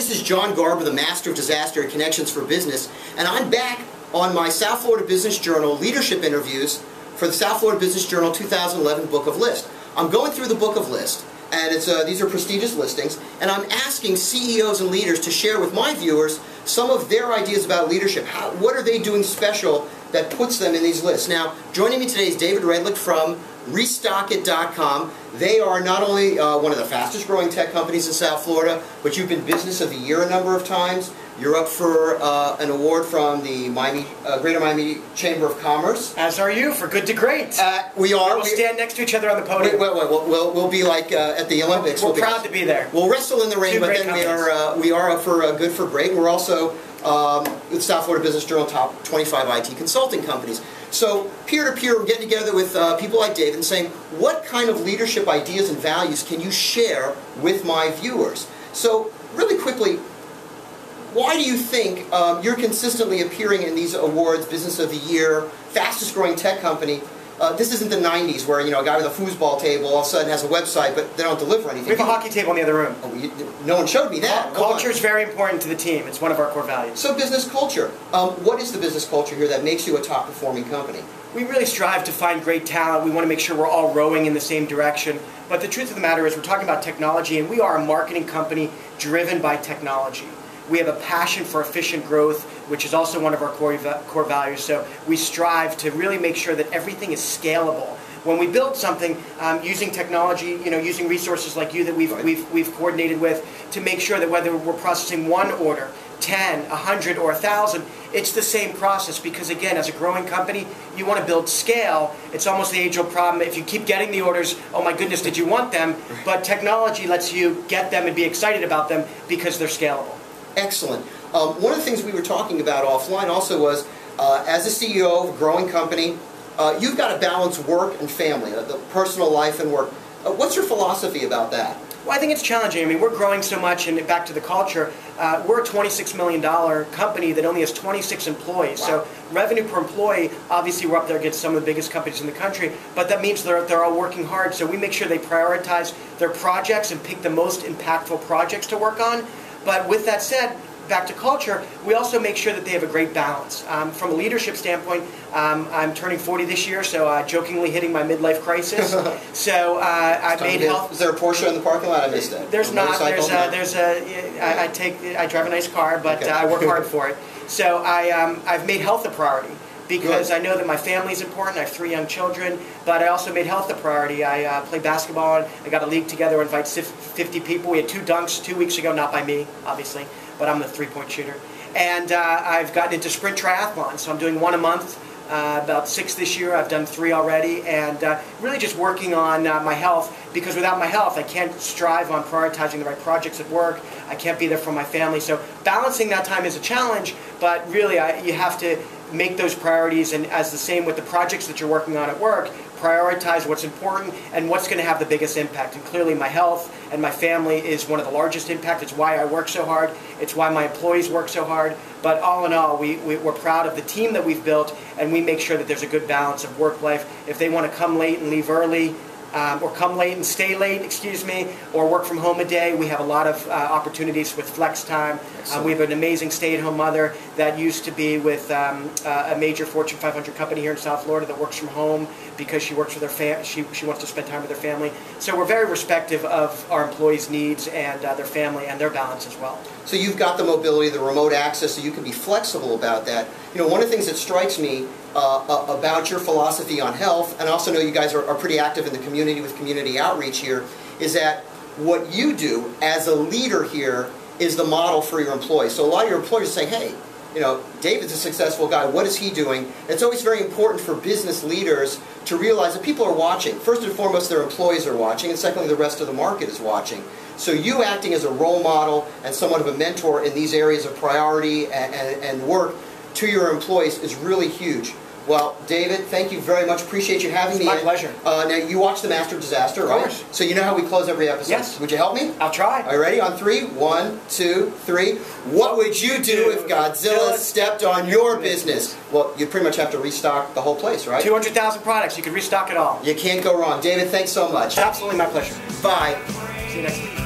This is John Garber, the Master of Disaster and Connections for Business, and I'm back on my South Florida Business Journal Leadership Interviews for the South Florida Business Journal 2011 Book of List. I'm going through the Book of List, and these are prestigious listings, and I'm asking CEOs and leaders to share with my viewers some of their ideas about leadership. What are they doing special that puts them in these lists? Now, joining me today is David Radlich from Restockitcom. They are not only one of the fastest growing tech companies in South Florida, but you've been Business of the Year a number of times. You're up for an award from the Greater Miami Chamber of Commerce. As are you, for good to great. We are. We'll stand next to each other on the podium. We'll be like at the Olympics. We're proud to be there. We'll wrestle in the ring, but then we are up for good for great. We're also the South Florida Business Journal top 25 IT consulting companies. So peer-to-peer, we're getting together with people like David and saying, what kind of leadership ideas and values can you share with my viewers? So really quickly, why do you think you're consistently appearing in these awards, Business of the Year, fastest growing tech company? This isn't the 90s where, you know, a guy with a foosball table all of a sudden has a website, but they don't deliver anything. We have a hockey table in the other room. Oh, no one showed me that. Culture is very important to the team. It's one of our core values. So business culture. What is the business culture here that makes you a top performing company? We really strive to find great talent. We want to make sure we're all rowing in the same direction. But the truth of the matter is we're talking about technology, and we are a marketing company driven by technology. We have a passion for efficient growth, which is also one of our core values. So we strive to really make sure that everything is scalable. When we build something using technology, you know, using resources like you that we've coordinated with, to make sure that whether we're processing one order, 10, 100, or 1,000, it's the same process. Because again, as a growing company, you want to build scale. It's almost the age-old problem. If you keep getting the orders, oh my goodness, did you want them? But technology lets you get them and be excited about them because they're scalable. Excellent. One of the things we were talking about offline also was, as a CEO of a growing company, you've got to balance work and family, the personal life and work. What's your philosophy about that? Well, I think it's challenging. I mean, we're growing so much, and back to the culture, we're a $26 million company that only has 26 employees. Wow. So revenue per employee, obviously we're up there against some of the biggest companies in the country, but that means they're all working hard. So we make sure they prioritize their projects and pick the most impactful projects to work on. But with that said, back to culture, we also make sure that they have a great balance. From a leadership standpoint, I'm turning 40 this year, so jokingly hitting my midlife crisis. So I made health. Is there a Porsche in the parking lot? I missed that. There's not. I drive a nice car, but okay. I work hard for it. So I've made health a priority. Because I know that my family is important. I have 3 young children, but I also made health a priority. I play basketball, and I got a league together, invite 50 people. We had 2 dunks 2 weeks ago, not by me, obviously, but I'm the 3-point shooter. And I've gotten into sprint triathlon, so I'm doing 1 a month. About 6 this year. I've done 3 already, and really just working on my health, because without my health I can't strive on prioritizing the right projects at work. I can't be there for my family. So balancing that time is a challenge, but really you have to make those priorities, and as the same with the projects that you're working on at work, prioritize what's important and what's going to have the biggest impact. And clearly my health and my family is one of the largest impact. It's why I work so hard. It's why my employees work so hard. But all in all, we're proud of the team that we've built, and we make sure that there's a good balance of work life. If they want to come late and leave early, or come late and stay late, excuse me, or work from home a day, we have a lot of opportunities with flex time. We have an amazing stay-at-home mother that used to be with a major Fortune 500 company here in South Florida that works from home because she works with her she wants to spend time with her family. So we're very respectful of our employees' needs and their family and their balance as well. So you've got the mobility, the remote access, so you can be flexible about that. You know, one of the things that strikes me about your philosophy on health, and I also know you guys are pretty active in the community with community outreach here, is that what you do as a leader here is the model for your employees. So a lot of your employees say, hey, you know, David's a successful guy, what is he doing? And it's always very important for business leaders to realize that people are watching. First and foremost, their employees are watching, and secondly, the rest of the market is watching. So you acting as a role model and somewhat of a mentor in these areas of priority and work to your employees is really huge. Well, David, thank you very much. Appreciate you having me. My pleasure. Now, you watch The Master of Disaster, right? Of course. So you know how we close every episode. Yes. Would you help me? I'll try. Are you ready? On 3, 1, 2, 3. What would you do if Godzilla stepped on your business? Well, you pretty much have to restock the whole place, right? 200,000 products. You could restock it all. You can't go wrong. David, thanks so much. Absolutely my pleasure. Bye. See you next week.